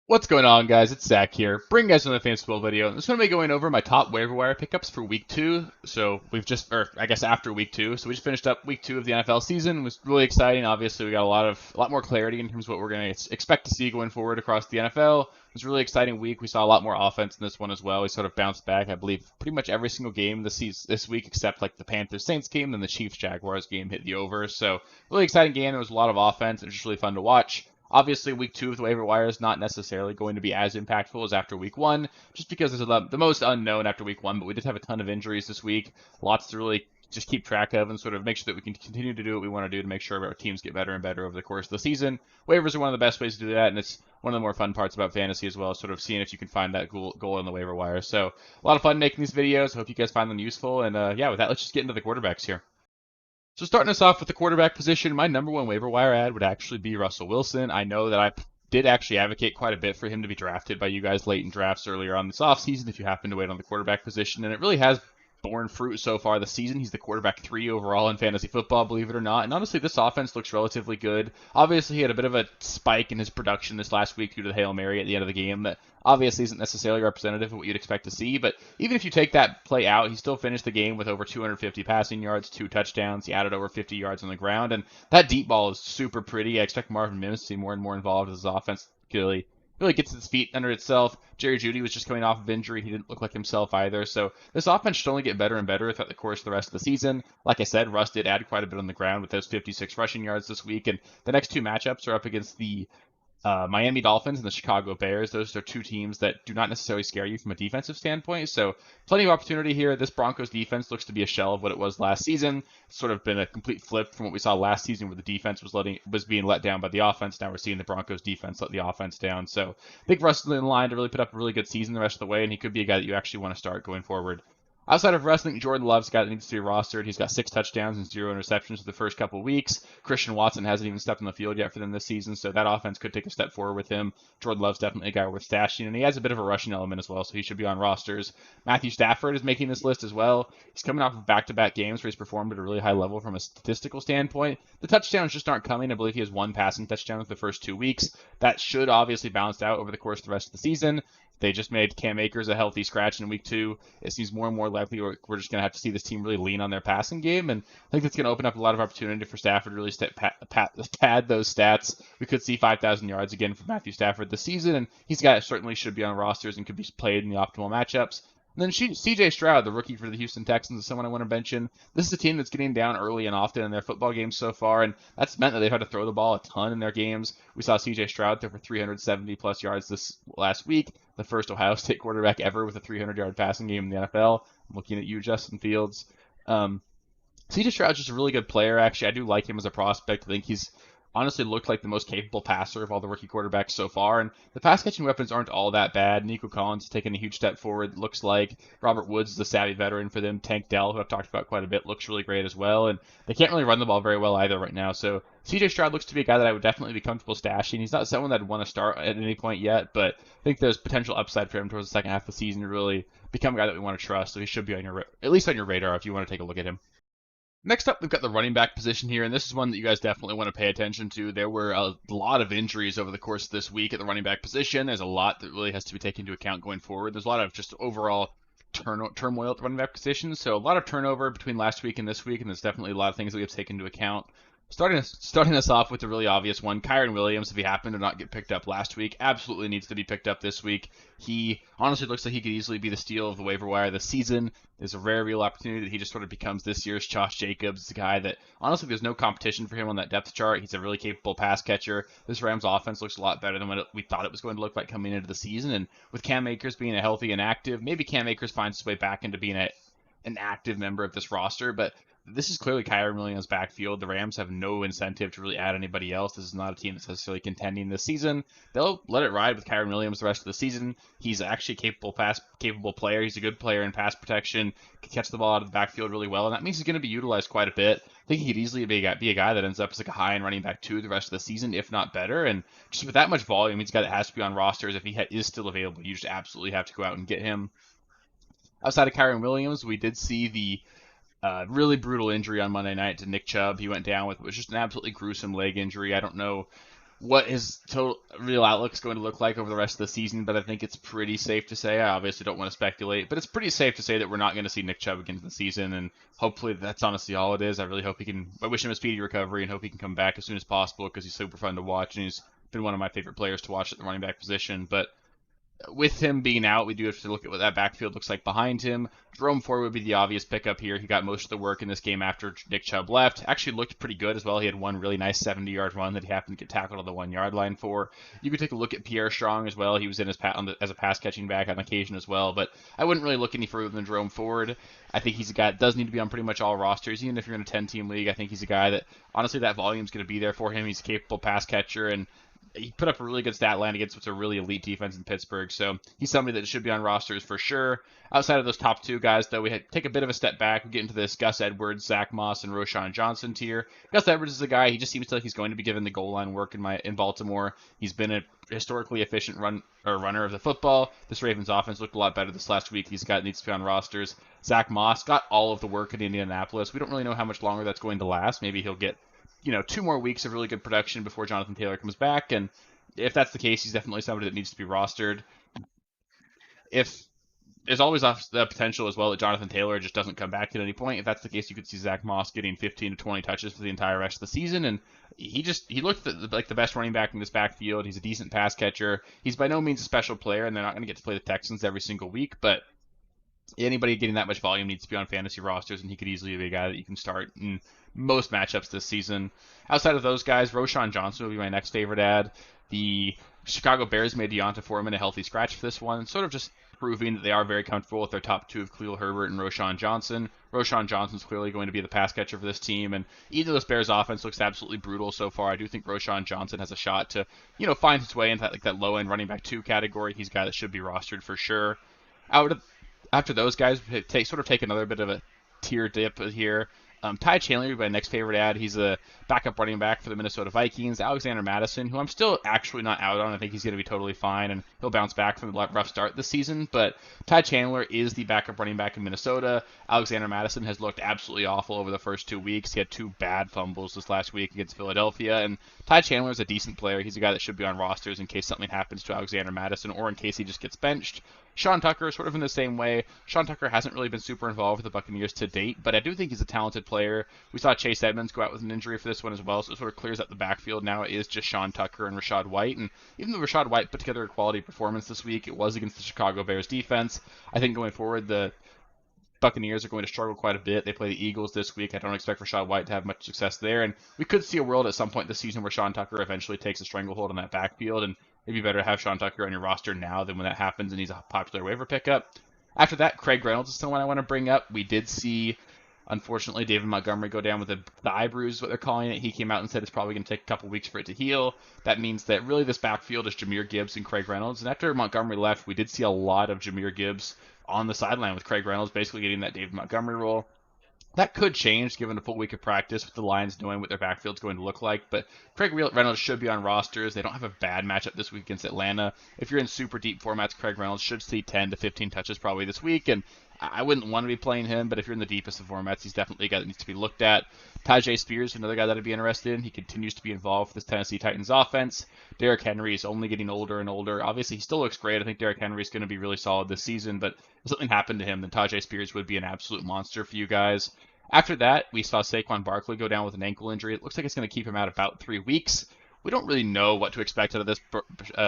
What's going on, guys? It's Zach here, bringing you guys another fantasy football video. This one I'm going to be going over my top waiver wire pickups for week 2. So we've just, or I guess after week 2. So we just finished up week 2 of the NFL season. It was really exciting. Obviously, we got a lot more clarity in terms of what we're going to expect to see going forward across the NFL. It was a really exciting week. We saw a lot more offense in this one as well. We sort of bounced back, I believe, pretty much every single game this week, except like the Panthers Saints game, then the Chiefs Jaguars game hit the over. So really exciting game. There was a lot of offense. It was just really fun to watch. Obviously, week 2 of the waiver wire is not necessarily going to be as impactful as after week 1, just because there's the most unknown after week 1, but we did have a ton of injuries this week. Lots to really just keep track of and sort of make sure that we can continue to do what we want to do to make sure our teams get better and better over the course of the season. Waivers are one of the best ways to do that, and it's one of the more fun parts about fantasy as well, sort of seeing if you can find that goal on the waiver wire. So a lot of fun making these videos. I hope you guys find them useful, and yeah, with that, let's just get into the quarterbacks here. So starting us off with the quarterback position, my number one waiver wire ad would actually be Russell Wilson. I know that I did actually advocate quite a bit for him to be drafted by you guys late in drafts earlier on this offseason if you happen to wait on the quarterback position, and it really has borne fruit so far this season. He's the quarterback 3 overall in fantasy football, believe it or not. And honestly, this offense looks relatively good. Obviously, he had a bit of a spike in his production this last week due to the Hail Mary at the end of the game that obviously isn't necessarily representative of what you'd expect to see. But even if you take that play out, he still finished the game with over 250 passing yards, 2 touchdowns. He added over 50 yards on the ground. And that deep ball is super pretty. I expect Marvin Mims to be more and more involved as his offense really gets his feet under itself. Jerry Jeudy was just coming off of injury. He didn't look like himself either. So this offense should only get better and better throughout the course of the rest of the season. Like I said, Russ did add quite a bit on the ground with those 56 rushing yards this week. And the next 2 matchups are up against the Miami Dolphins and the Chicago Bears. Those are 2 teams that do not necessarily scare you from a defensive standpoint. So plenty of opportunity here. This Broncos defense looks to be a shell of what it was last season. It's sort of been a complete flip from what we saw last season, where the defense was being let down by the offense. Now we're seeing the Broncos defense let the offense down. So I think Russ is in line to really put up a really good season the rest of the way, and he could be a guy that you actually want to start going forward. Outside of wrestling, Jordan Love's got needs to be rostered. He's got 6 touchdowns and 0 interceptions for the first couple of weeks. Christian Watson hasn't even stepped on the field yet for them this season, so that offense could take a step forward with him. Jordan Love's definitely a guy worth stashing, and he has a bit of a rushing element as well, so he should be on rosters. Matthew Stafford is making this list as well. He's coming off of back-to-back games where he's performed at a really high level from a statistical standpoint. The touchdowns just aren't coming. I believe he has 1 passing touchdown with the first 2 weeks. That should obviously balance out over the course of the rest of the season. They just made Cam Akers a healthy scratch in week 2. It seems more and more likely we're just going to have to see this team really lean on their passing game, and I think that's going to open up a lot of opportunity for Stafford to really pad those stats. We could see 5,000 yards again from Matthew Stafford this season, and he's got certainly should be on rosters and could be played in the optimal matchups. And then C.J. Stroud, the rookie for the Houston Texans, is someone I want to mention. This is a team that's getting down early and often in their football games so far, and that's meant that they've had to throw the ball a ton in their games. We saw C.J. Stroud throw for 370-plus yards this last week, the first Ohio State quarterback ever with a 300-yard passing game in the NFL. I'm looking at you, Justin Fields. C.J. Stroud's just a really good player, actually. I do like him as a prospect. I think he's honestly looked like the most capable passer of all the rookie quarterbacks so far, and the pass catching weapons aren't all that bad. Nico Collins has taken a huge step forward, it looks like. Robert Woods is a savvy veteran for them. Tank Dell, who I've talked about quite a bit, looks really great as well, and they can't really run the ball very well either right now. So CJ Stroud looks to be a guy that I would definitely be comfortable stashing. He's not someone that I'd want to start at any point yet, but I think there's potential upside for him towards the second half of the season to really become a guy that we want to trust. So he should be on at least on your radar if you want to take a look at him. Next up, we've got the running back position here, and this is one that you guys definitely want to pay attention to. There were a lot of injuries over the course of this week at the running back position. There's a lot that really has to be taken into account going forward. There's a lot of just overall turmoil at the running back position, so a lot of turnover between last week and this week, and there's definitely a lot of things that we have to take into account. Starting us off with the really obvious one, Kyren Williams, if he happened to not get picked up last week, absolutely needs to be picked up this week. He honestly looks like he could easily be the steal of the waiver wire this season. There's a rare, real opportunity that he just sort of becomes this year's Josh Jacobs. It's a guy that, honestly, there's no competition for him on that depth chart. He's a really capable pass catcher. This Rams offense looks a lot better than what we thought it was going to look like coming into the season. And with Cam Akers being a healthy and active, maybe Cam Akers finds his way back into being an active member of this roster, but this is clearly Kyren Williams' backfield. The Rams have no incentive to really add anybody else. This is not a team that's necessarily contending this season. They'll let it ride with Kyren Williams the rest of the season. He's actually a capable player. He's a good player in pass protection, can catch the ball out of the backfield really well, and that means he's going to be utilized quite a bit. I think he could easily be a guy that ends up as like a high-end running back 2 the rest of the season, if not better. And just with that much volume, he's a guy that has to be on rosters. If he is still available, you just absolutely have to go out and get him. Outside of Kyren Williams, we did see the really brutal injury on Monday night to Nick Chubb. He went down with, it was just an absolutely gruesome leg injury. I don't know what his total real outlook is going to look like over the rest of the season, but I think it's pretty safe to say. I obviously don't want to speculate, but it's pretty safe to say that we're not going to see Nick Chubb again in the season, and hopefully that's honestly all it is. I really hope he can. I wish him a speedy recovery and hope he can come back as soon as possible because he's super fun to watch and he's been one of my favorite players to watch at the running back position. But with him being out, we do have to look at what that backfield looks like behind him. Jerome Ford would be the obvious pickup here. He got most of the work in this game after Nick Chubb left. Actually looked pretty good as well. He had one really nice 70-yard run that he happened to get tackled on the 1-yard line for. You could take a look at Pierre Strong as well. He was in as a pass-catching back on occasion as well, but I wouldn't really look any further than Jerome Ford. I think he's a guy that does need to be on pretty much all rosters. Even if you're in a 10-team league, I think he's a guy that, honestly, that volume is going to be there for him. He's a capable pass catcher, and he put up a really good stat line against what's a really elite defense in Pittsburgh. So he's somebody that should be on rosters for sure. Outside of those top two guys, though, we take a bit of a step back. We get into this Gus Edwards, Zach Moss, and Roschon Johnson tier. Gus Edwards is a guy, he just seems like he's going to be given the goal line work in Baltimore. He's been a historically efficient runner of the football. This Ravens offense looked a lot better this last week. Needs to be on rosters. Zach Moss got all of the work in Indianapolis. We don't really know how much longer that's going to last. Maybe he'll get 2 more weeks of really good production before Jonathan Taylor comes back, and if that's the case, he's definitely somebody that needs to be rostered. If there's always the potential as well that Jonathan Taylor just doesn't come back at any point. If that's the case, you could see Zach Moss getting 15 to 20 touches for the entire rest of the season, and he looked like the best running back in this backfield. He's a decent pass catcher. He's by no means a special player, and they're not going to get to play the Texans every single week, but anybody getting that much volume needs to be on fantasy rosters, and he could easily be a guy that you can start in most matchups this season. Outside of those guys, Roschon Johnson will be my next favorite ad. The Chicago Bears made Deonta Foreman a healthy scratch for this one, sort of just proving that they are very comfortable with their top two of Khalil Herbert and Roschon Johnson. Roschon Johnson's clearly going to be the pass catcher for this team, and either of those Bears offense looks absolutely brutal so far. I do think Roschon Johnson has a shot to, find his way into that low-end running back 2 category. He's a guy that should be rostered for sure. After those guys, take another bit of a tier dip here. Ty Chandler would be my next favorite ad. He's a backup running back for the Minnesota Vikings. Alexander Mattison, who I'm still actually not out on. I think he's going to be totally fine, and he'll bounce back from the rough start this season. But Ty Chandler is the backup running back in Minnesota. Alexander Mattison has looked absolutely awful over the first 2 weeks. He had 2 bad fumbles this last week against Philadelphia, and Ty Chandler is a decent player. He's a guy that should be on rosters in case something happens to Alexander Mattison or in case he just gets benched. Sean Tucker, sort of in the same way. Sean Tucker hasn't really been super involved with the Buccaneers to date, but I do think he's a talented player. We saw Chase Edmonds go out with an injury for this one as well, so it sort of clears up the backfield. Now it is just Sean Tucker and Rachaad White, and even though Rachaad White put together a quality performance this week, it was against the Chicago Bears defense. I think going forward, the Buccaneers are going to struggle quite a bit. They play the Eagles this week. I don't expect Rachaad White to have much success there, and we could see a world at some point this season where Sean Tucker eventually takes a stranglehold on that backfield, and it'd be better to have Sean Tucker on your roster now than when that happens and he's a popular waiver pickup. After that, Craig Reynolds is someone I want to bring up. We did see, unfortunately, David Montgomery go down with the eye bruise, what they're calling it. He came out and said it's probably going to take a couple weeks for it to heal. That means that really this backfield is Jahmyr Gibbs and Craig Reynolds. And after Montgomery left, we did see a lot of Jahmyr Gibbs on the sideline with Craig Reynolds basically getting that David Montgomery role. That could change given a full week of practice with the Lions knowing what their backfield's going to look like, but Craig Reynolds should be on rosters. They don't have a bad matchup this week against Atlanta. If you're in super deep formats, Craig Reynolds should see 10 to 15 touches probably this week, and I wouldn't want to be playing him, but if you're in the deepest of formats, he's definitely a guy that needs to be looked at. Tyjae Spears, another guy that I'd be interested in. He continues to be involved with this Tennessee Titans offense. Derrick Henry is only getting older and older. Obviously, he still looks great. I think Derrick Henry is going to be really solid this season, but if something happened to him, then Tyjae Spears would be an absolute monster for you guys. After that, we saw Saquon Barkley go down with an ankle injury. It looks like it's going to keep him out about 3 weeks. We don't really know what to expect out of this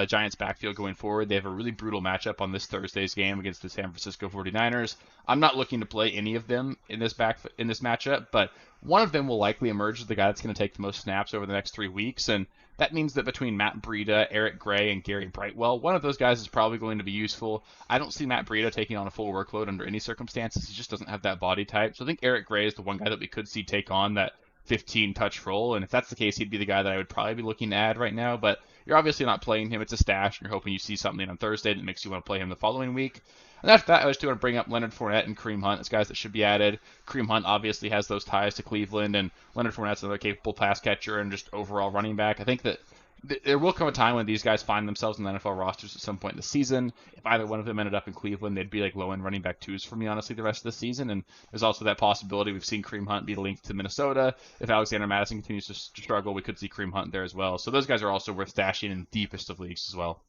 Giants backfield going forward. They have a really brutal matchup on this Thursday's game against the San Francisco 49ers. I'm not looking to play any of them in this matchup, but one of them will likely emerge as the guy that's going to take the most snaps over the next 3 weeks, and that means that between Matt Breida, Eric Gray, and Gary Brightwell, one of those guys is probably going to be useful. I don't see Matt Breida taking on a full workload under any circumstances. He just doesn't have that body type. So I think Eric Gray is the one guy that we could see take on that 15-touch role, and if that's the case, he'd be the guy that I would probably be looking to add right now, but you're obviously not playing him. It's a stash, and you're hoping you see something on Thursday that makes you want to play him the following week. And after that, I was going to bring up Leonard Fournette and Kareem Hunt as guys that should be added. Kareem Hunt obviously has those ties to Cleveland, and Leonard Fournette's another capable pass catcher and just overall running back. I think that There will come a time when these guys find themselves in the NFL rosters at some point in the season. If either one of them ended up in Cleveland, they'd be like low-end running back twos for me, honestly, the rest of the season. And there's also that possibility we've seen Kareem Hunt be linked to Minnesota. If Alexander Madison continues to struggle, we could see Kareem Hunt there as well. So those guys are also worth stashing in the deepest of leagues as well.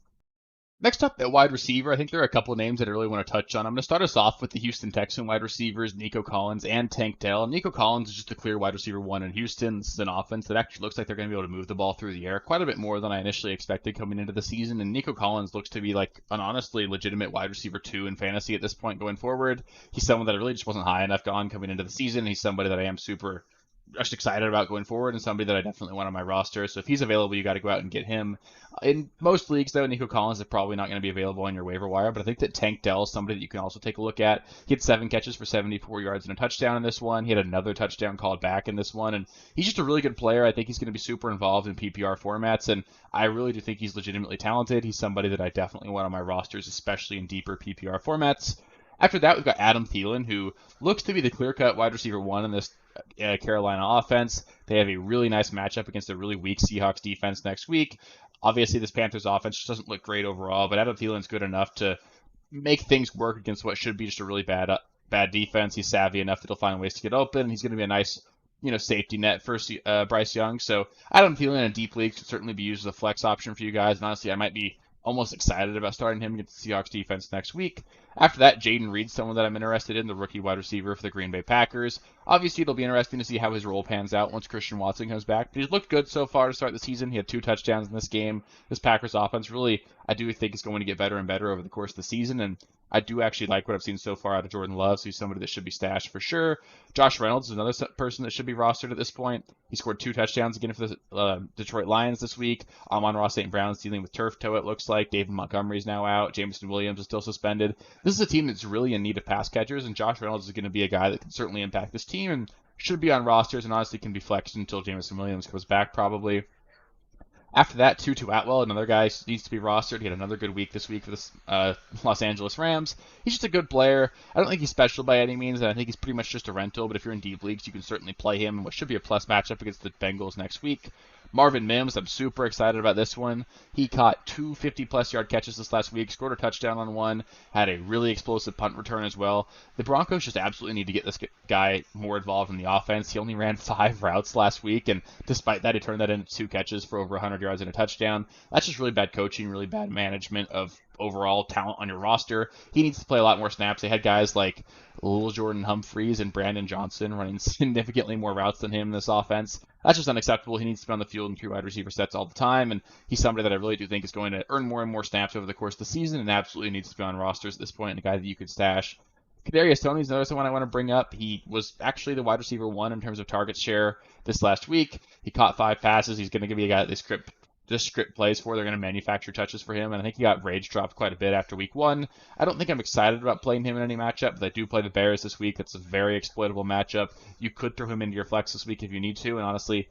Next up at wide receiver, I think there are a couple of names that I really want to touch on. I'm going to start us off with the Houston Texan wide receivers, Nico Collins and Tank Dell. Nico Collins is just a clear wide receiver one in Houston. This is an offense that actually looks like they're going to be able to move the ball through the air quite a bit more than I initially expected coming into the season. And Nico Collins looks to be like an honestly legitimate wide receiver two in fantasy at this point going forward. He's someone that I really just wasn't high enough on coming into the season. He's somebody that I am super just excited about going forward and somebody that I definitely want on my roster. So if he's available, you got to go out and get him. In most leagues, though, Nico Collins is probably not going to be available on your waiver wire, but I think that Tank Dell is somebody that you can also take a look at. He had 7 catches for 74 yards and a touchdown in this one. He had another touchdown called back in this one, and he's just a really good player. I think he's going to be super involved in PPR formats, and I really do think he's legitimately talented. He's somebody that I definitely want on my rosters, especially in deeper PPR formats. After that, we've got Adam Thielen, who looks to be the clear-cut wide receiver one in this Carolina offense. They have a really nice matchup against a really weak Seahawks defense next week. Obviously, this Panthers offense just doesn't look great overall, but Adam Thielen's good enough to make things work against what should be just a really bad defense. He's savvy enough that he'll find ways to get open. He's going to be a nice safety net for Bryce Young. So Adam Thielen in deep leagues could certainly be used as a flex option for you guys. And honestly, I might be almost excited about starting him against the Seahawks defense next week. After that, Jaden Reed's someone that I'm interested in, the rookie wide receiver for the Green Bay Packers. Obviously, it'll be interesting to see how his role pans out once Christian Watson comes back. But he's looked good so far to start the season. He had 2 touchdowns in this game. This Packers offense really, I do think, is going to get better and better over the course of the season. And I do actually like what I've seen so far out of Jordan Love, so he's somebody that should be stashed for sure. Josh Reynolds is another person that should be rostered at this point. He scored 2 touchdowns again for the Detroit Lions this week. Amon-Ra St. Brown's dealing with turf toe, it looks like. David Montgomery's now out. Jameson Williams is still suspended. This is a team that's really in need of pass catchers, and Josh Reynolds is going to be a guy that can certainly impact this team and should be on rosters and honestly can be flexed until Jameson Williams comes back probably. After that, Tutu Atwell, another guy needs to be rostered. He had another good week this week for the Los Angeles Rams. He's just a good player. I don't think he's special by any means, and I think he's pretty much just a rental, but if you're in deep leagues, you can certainly play him in what should be a plus matchup against the Bengals next week. Marvin Mims, I'm super excited about this one. He caught 2 50-plus yard catches this last week, scored a touchdown on one, had a really explosive punt return as well. The Broncos just absolutely need to get this guy more involved in the offense. He only ran 5 routes last week, and despite that, he turned that into 2 catches for over 100 yards and a touchdown. That's just really bad coaching, really bad management of overall talent on your roster. He needs to play a lot more snaps. They had guys like Lil Jordan Humphreys and Brandon Johnson running significantly more routes than him in this offense. That's just unacceptable. He needs to be on the field in 3 wide receiver sets all the time, and he's somebody that I really do think is going to earn more and more snaps over the course of the season and absolutely needs to be on rosters at this point, and a guy that you could stash. Kadarius Toney's another one I want to bring up. He was actually the wide receiver 1 in terms of target share this last week. He caught 5 passes. He's going to be a guy that this script plays for. They're going to manufacture touches for him, and I think he got rage dropped quite a bit after week 1. I don't think I'm excited about playing him in any matchup, but I do play the Bears this week. That's a very exploitable matchup. You could throw him into your flex this week if you need to, and honestly,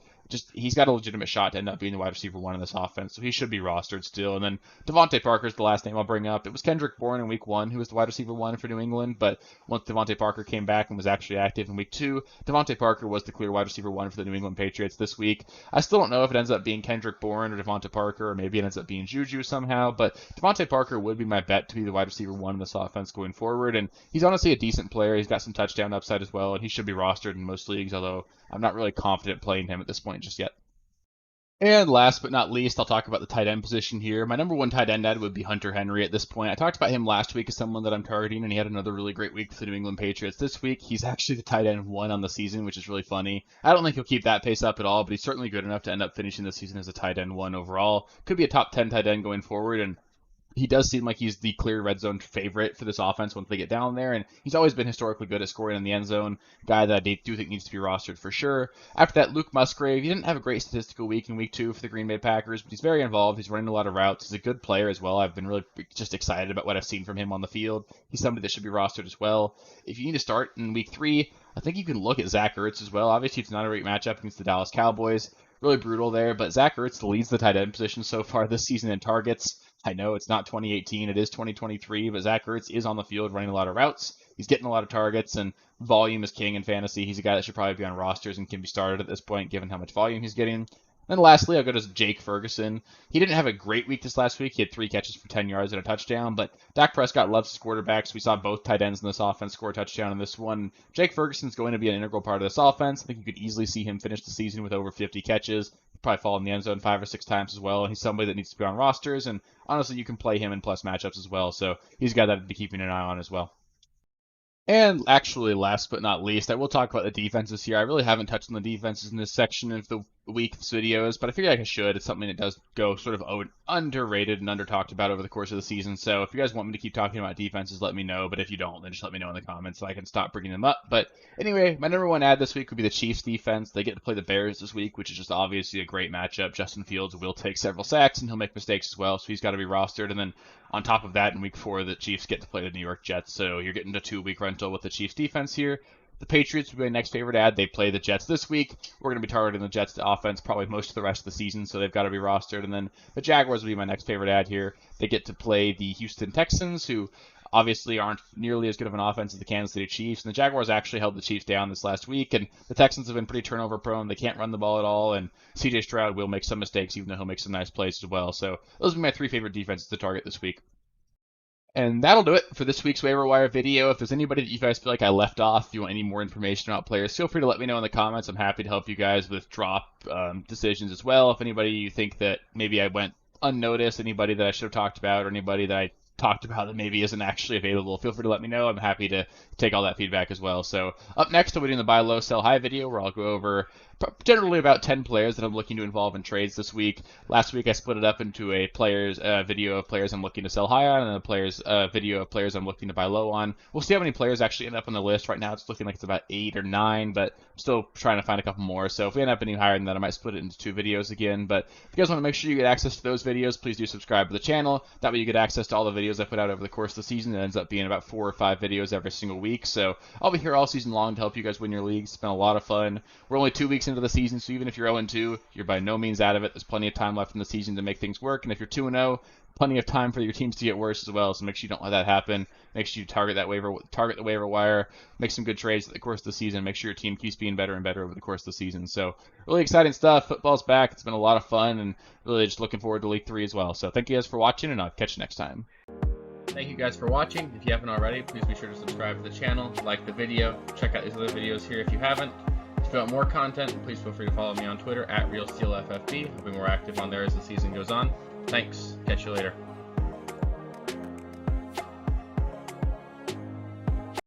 he's got a legitimate shot to end up being the wide receiver 1 in this offense, so he should be rostered still. And then Devontae Parker is the last name I'll bring up. It was Kendrick Bourne in week 1 who was the wide receiver 1 for New England, but once Devontae Parker came back and was actually active in week 2, Devontae Parker was the clear wide receiver 1 for the New England Patriots this week. I still don't know if it ends up being Kendrick Bourne or Devontae Parker, or maybe it ends up being Juju somehow, but Devontae Parker would be my bet to be the wide receiver 1 in this offense going forward, and he's honestly a decent player. He's got some touchdown upside as well, and he should be rostered in most leagues, although I'm not really confident playing him at this point just yet. And last but not least, I'll talk about the tight end position here. My number 1 tight end ad would be Hunter Henry at this point. I talked about him last week as someone that I'm targeting, and he had another really great week for the New England Patriots. This week, he's actually the tight end 1 on the season, which is really funny. I don't think he'll keep that pace up at all, but he's certainly good enough to end up finishing the season as a tight end 1 overall. Could be a top 10 tight end going forward, and he does seem like he's the clear red zone favorite for this offense once they get down there, and he's always been historically good at scoring in the end zone. Guy that I do think needs to be rostered for sure. After that, Luke Musgrave. He didn't have a great statistical week in week 2 for the Green Bay Packers, but he's very involved. He's running a lot of routes. He's a good player as well. I've been really just excited about what I've seen from him on the field. He's somebody that should be rostered as well. If you need to start in week 3, I think you can look at Zach Ertz as well. Obviously, it's not a great matchup against the Dallas Cowboys. Really brutal there, but Zach Ertz leads the tight end position so far this season in targets. I know it's not 2018, it is 2023, but Zach Ertz is on the field running a lot of routes. He's getting a lot of targets, and volume is king in fantasy. He's a guy that should probably be on rosters and can be started at this point, given how much volume he's getting. Then lastly, I'll go to Jake Ferguson. He didn't have a great week this last week. He had 3 catches for 10 yards and a touchdown, but Dak Prescott loves his quarterbacks. We saw both tight ends in this offense score a touchdown in this one. Jake Ferguson's going to be an integral part of this offense. I think you could easily see him finish the season with over 50 catches. He'll probably fall in the end zone 5 or 6 times as well. He's somebody that needs to be on rosters, and honestly, you can play him in plus matchups as well. So he's a guy that I'd be keeping an eye on as well. And actually, last but not least, I will talk about the defenses here. I really haven't touched on the defenses in this section of the week's videos, but I figure I should. It's something that does go sort of underrated and under-talked about over the course of the season. So if you guys want me to keep talking about defenses, let me know. But if you don't, then just let me know in the comments so I can stop bringing them up. But anyway, my number one ad this week would be the Chiefs defense. They get to play the Bears this week, which is just obviously a great matchup. Justin Fields will take several sacks, and he'll make mistakes as well, so he's got to be rostered. And then on top of that, in week 4, the Chiefs get to play the New York Jets. So you're getting a 2-week rental with the Chiefs defense here. The Patriots would be my next favorite ad. They play the Jets this week. We're going to be targeting the Jets offense probably most of the rest of the season, so they've got to be rostered. And then the Jaguars would be my next favorite ad here. They get to play the Houston Texans, who obviously aren't nearly as good of an offense as the Kansas City Chiefs. And the Jaguars actually held the Chiefs down this last week, and the Texans have been pretty turnover prone. They can't run the ball at all, and CJ Stroud will make some mistakes, even though he'll make some nice plays as well. So those would be my 3 favorite defenses to target this week. And that'll do it for this week's waiver wire video. If there's anybody that you guys feel like I left off, if you want any more information about players, feel free to let me know in the comments. I'm happy to help you guys with drop decisions as well. If anybody you think that maybe I went unnoticed, anybody that I should have talked about, or anybody that I talked about that maybe isn't actually available, feel free to let me know. I'm happy to take all that feedback as well. So up next, I'll be doing the buy low, sell high video, where I'll go over generally about 10 players that I'm looking to involve in trades this week. Last week, I split it up into a players video of players I'm looking to sell high on, and a players video of players I'm looking to buy low on. We'll see how many players actually end up on the list. Right now, it's looking like it's about 8 or 9, but I'm still trying to find a couple more. So if we end up any higher than that, I might split it into 2 videos again. But if you guys want to make sure you get access to those videos, please do subscribe to the channel. That way you get access to all the videos I put out over the course of the season. It ends up being about 4 or 5 videos every single week. So I'll be here all season long to help you guys win your leagues. It's been a lot of fun. We're only 2 weeks into the season, so even if you're 0-2, you're by no means out of it. There's plenty of time left in the season to make things work. And if you're 2-0, plenty of time for your teams to get worse as well. So make sure you don't let that happen. Make sure you target the waiver wire, make some good trades at the course of the season. Make sure your team keeps being better and better over the course of the season. So really exciting stuff. Football's back. It's been a lot of fun, and really just looking forward to League 3 as well. So thank you guys for watching, and I'll catch you next time. Thank you guys for watching. If you haven't already, please be sure to subscribe to the channel, like the video, check out these other videos here if you haven't. If you want more content, please feel free to follow me on Twitter at RealSteelFFB. I'll be more active on there as the season goes on. Thanks. Catch you later.